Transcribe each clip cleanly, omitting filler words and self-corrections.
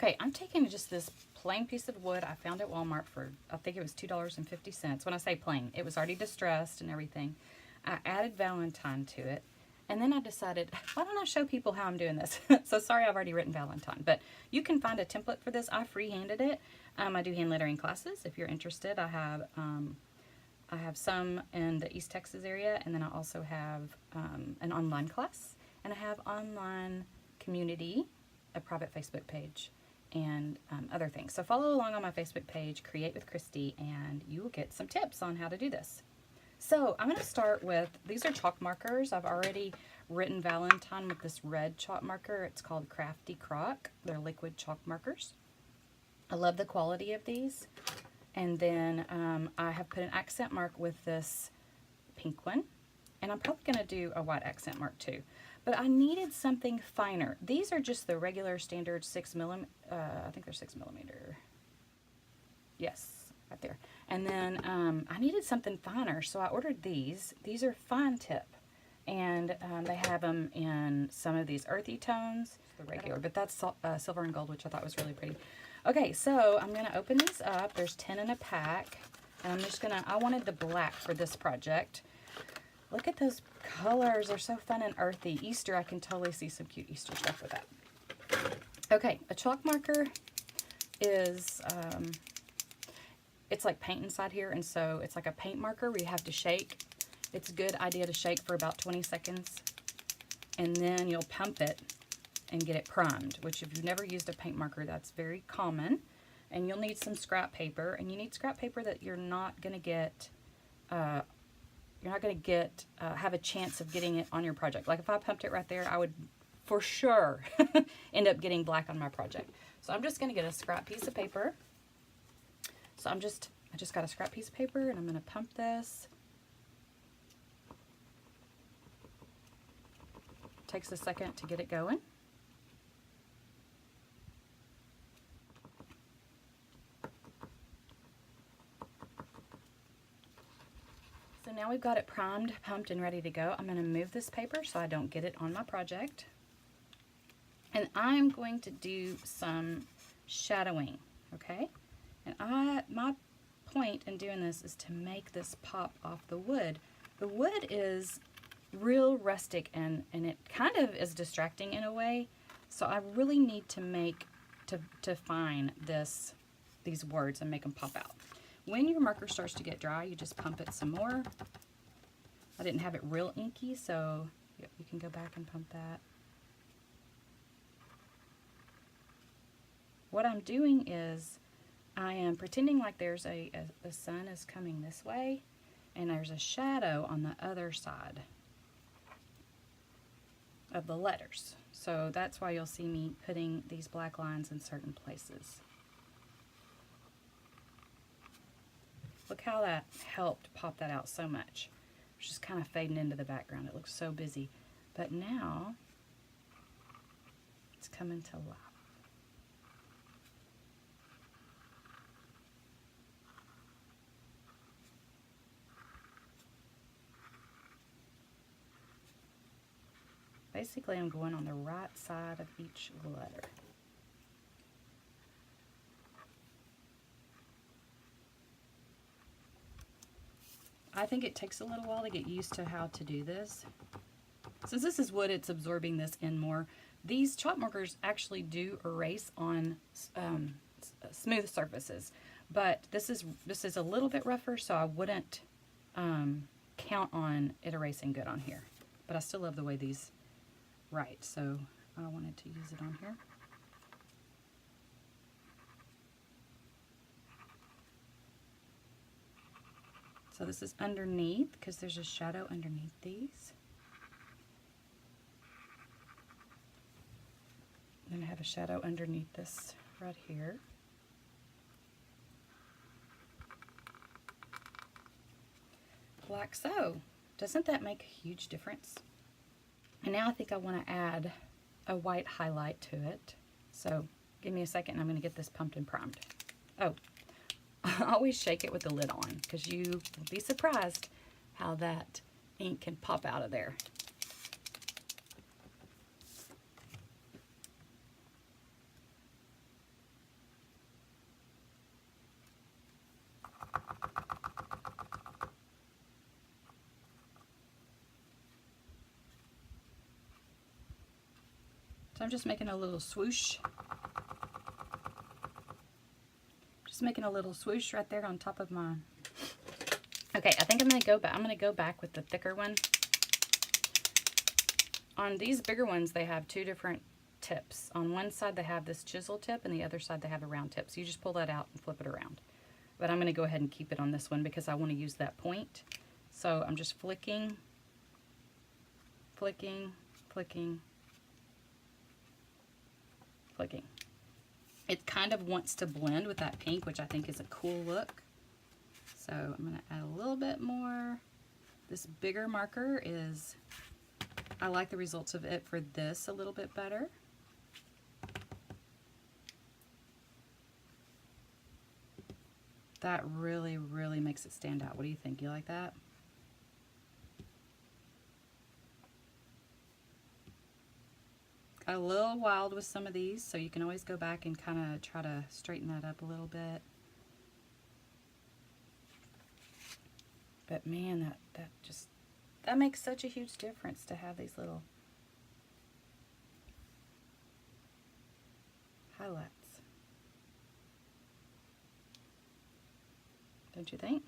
Okay, I'm taking just this plain piece of wood I found at Walmart for, I think it was $2.50. When I say plain, it was already distressed and everything. I added Valentine to it. And then I decided, why don't I show people how I'm doing this? So sorry, I've already written Valentine, but you can find a template for this. I freehanded it. I do hand lettering classes. If you're interested, I have some in the East Texas area, and then I also have an online class, and I have online community, a private Facebook page, and other things. So follow along on my Facebook page, Create with Christy, and you will get some tips on how to do this. So I'm going to start with, these are chalk markers. I've already written Valentine with this red chalk marker. It's called Crafty Croc. They're liquid chalk markers. I love the quality of these. And then I have put an accent mark with this pink one. And I'm probably going to do a white accent mark too. But I needed something finer. These are just the regular standard 6mm, I think they're 6mm. Yes. Right there. And then I needed something finer, so I ordered these. These are fine tip, and they have them in some of these earthy tones, the regular, but that's silver and gold, which I thought was really pretty. Okay, so I'm going to open these up. There's 10 in a pack, and I'm just going to, I wanted the black for this project. Look at those colors. They're so fun and earthy. Easter, I can totally see some cute Easter stuff with that. Okay, a chalk marker is... it's like paint inside here, and so it's like a paint marker where you have to shake. It's a good idea to shake for about 20 seconds, and then you'll pump it and get it primed, which if you've never used a paint marker, that's very common. And you'll need some scrap paper, and you need scrap paper that you're not going to get, have a chance of getting it on your project. Like if I pumped it right there, I would for sure end up getting black on my project. So I'm just going to get a scrap piece of paper. So I just got a scrap piece of paper, and I'm going to pump this. Takes a second to get it going. So now we've got it primed, pumped, and ready to go. I'm going to move this paper so I don't get it on my project. And I'm going to do some shadowing, okay? And my point in doing this is to make this pop off the wood. The wood is real rustic, and it kind of is distracting in a way. So I really need to define these words and make them pop out. When your marker starts to get dry, you just pump it some more. I didn't have it real inky, so you can go back and pump that. What I'm doing is I am pretending like there's the sun is coming this way, and there's a shadow on the other side of the letters. So that's why you'll see me putting these black lines in certain places. Look how that helped pop that out so much. It's just kind of fading into the background. It looks so busy. But now it's coming to life. Basically, I'm going on the right side of each letter. I think it takes a little while to get used to how to do this. Since this is wood, it's absorbing this in more. These chalk markers actually do erase on smooth surfaces, but this is a little bit rougher, so I wouldn't count on it erasing good on here. But I still love the way these write, so I wanted to use it on here. So this is underneath, because there's a shadow underneath these. And I have a shadow underneath this right here. Like so. Doesn't that make a huge difference? And now I think I want to add a white highlight to it. So give me a second, and I'm going to get this pumped and primed. Oh, I always shake it with the lid on, because you will be surprised how that ink can pop out of there. So I'm just making a little swoosh. Just making a little swoosh right there on top of my... Okay, I think I'm going to go back. I'm going to go back with the thicker one. On these bigger ones, they have two different tips. On one side, they have this chisel tip, and the other side, they have a round tip. So you just pull that out and flip it around. But I'm going to go ahead and keep it on this one because I want to use that point. So I'm just flicking, flicking, flicking, flicking. It kind of wants to blend with that pink, which I think is a cool look. So I'm going to add a little bit more. This bigger marker is, I like the results of it for this a little bit better. That really, really makes it stand out. What do you think? You like that? Got a little wild with some of these, so you can always go back and kind of try to straighten that up a little bit. But man, that makes such a huge difference to have these little highlights. Don't you think?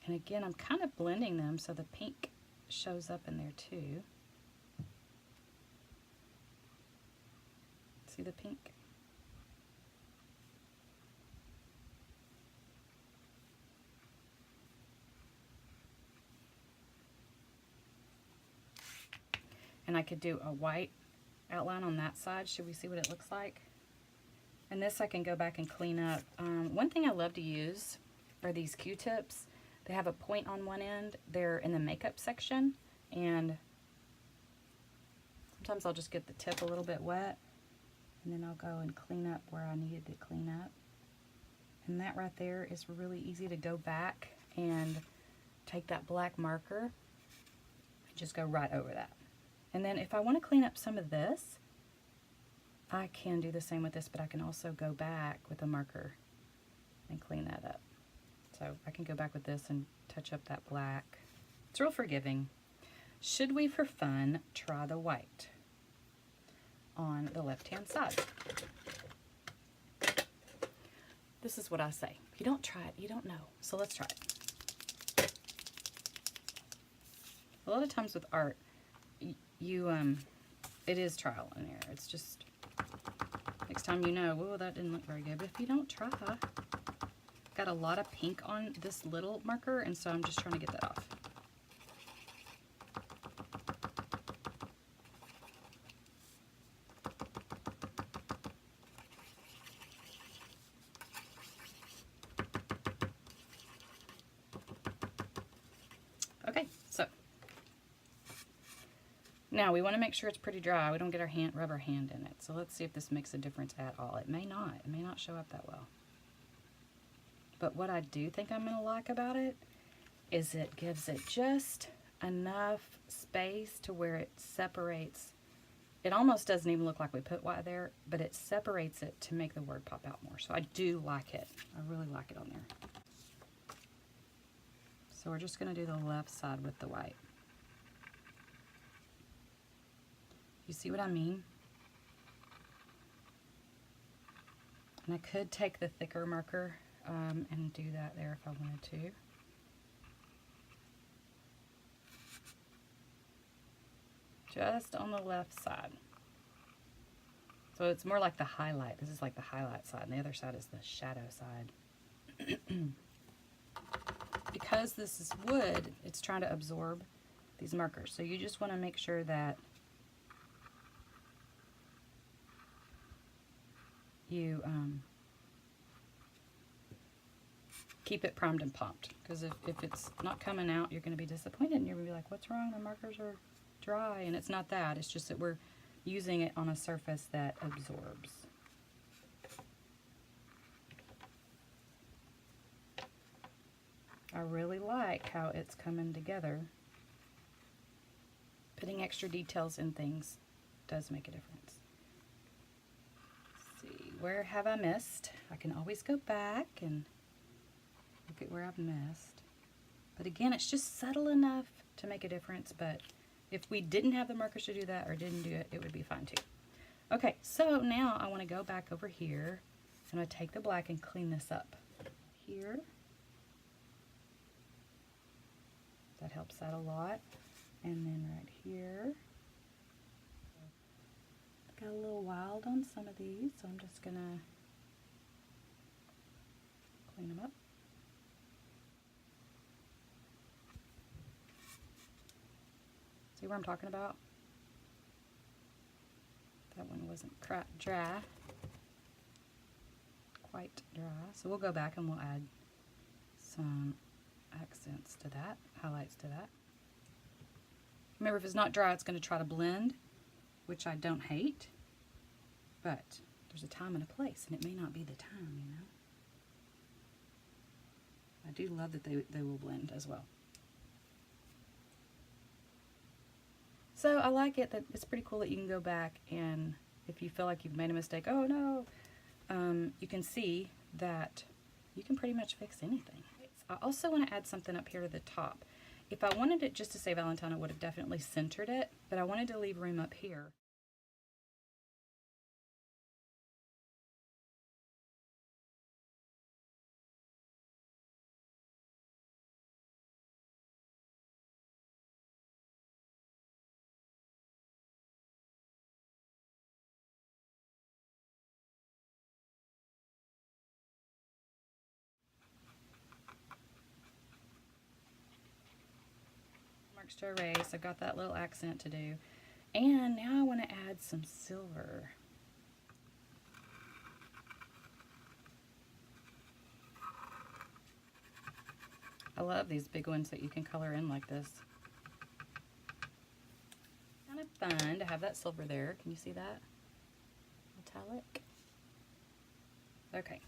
And again, I'm kind of blending them so the pink shows up in there too. See the pink? And I could do a white outline on that side. Should we see what it looks like? And this I can go back and clean up. One thing I love to use are these Q-tips. They have a point on one end. They're in the makeup section. And sometimes I'll just get the tip a little bit wet. And then I'll go and clean up where I needed to clean up. And that right there is really easy to go back and take that black marker and just go right over that. And then if I want to clean up some of this, I can do the same with this, but I can also go back with a marker and clean that up. So I can go back with this and touch up that black. It's real forgiving. Should we, for fun, try the white on the left-hand side? This is what I say. If you don't try it, you don't know. So let's try it. A lot of times with art, it is trial and error. It's just, next time you know, whoa, that didn't look very good. But if you don't try, got a lot of pink on this little marker, and so I'm just trying to get that off. Okay, so now we want to make sure it's pretty dry. We don't get our rubber hand in it. So let's see if this makes a difference at all. It may not. It may not show up that well. But what I do think I'm going to like about it is it gives it just enough space to where it separates. It almost doesn't even look like we put white there, but it separates it to make the word pop out more. So I do like it. I really like it on there. So we're just going to do the left side with the white. You see what I mean? And I could take the thicker marker and do that there if I wanted to. Just on the left side. So it's more like the highlight. This is like the highlight side, and the other side is the shadow side. Because this is wood, it's trying to absorb these markers. So you just want to make sure that you keep it primed and pumped. Because if it's not coming out, you're going to be disappointed, and you're going to be like, what's wrong? The markers are dry. And it's not that. It's just that we're using it on a surface that absorbs. I really like how it's coming together. Putting extra details in things does make a difference. Let's see, where have I missed? I can always go back and look at where I've missed. But again, it's just subtle enough to make a difference, but if we didn't have the markers to do that or didn't do it, it would be fine too. Okay, so now I want to go back over here. I'm going to take the black and clean this up. Here. That helps out a lot. And then right here. Got a little wild on some of these, so I'm just going to clean them up. See what I'm talking about? That one wasn't dry. Quite dry. So we'll go back and we'll add some accents to that, highlights to that. Remember, if it's not dry, it's going to try to blend, which I don't hate, but there's a time and a place, and it may not be the time, you know. I do love that they will blend as well. So I like it that it's pretty cool that you can go back, and if you feel like you've made a mistake, oh no, you can see that you can pretty much fix anything. I also want to add something up here to the top. If I wanted it just to say Valentine, I would have definitely centered it, but I wanted to leave room up here. Marks to erase. I got that little accent to do. And now I want to add some silver. I love these big ones that you can color in like this. Kind of fun to have that silver there. Can you see that? Metallic. Okay.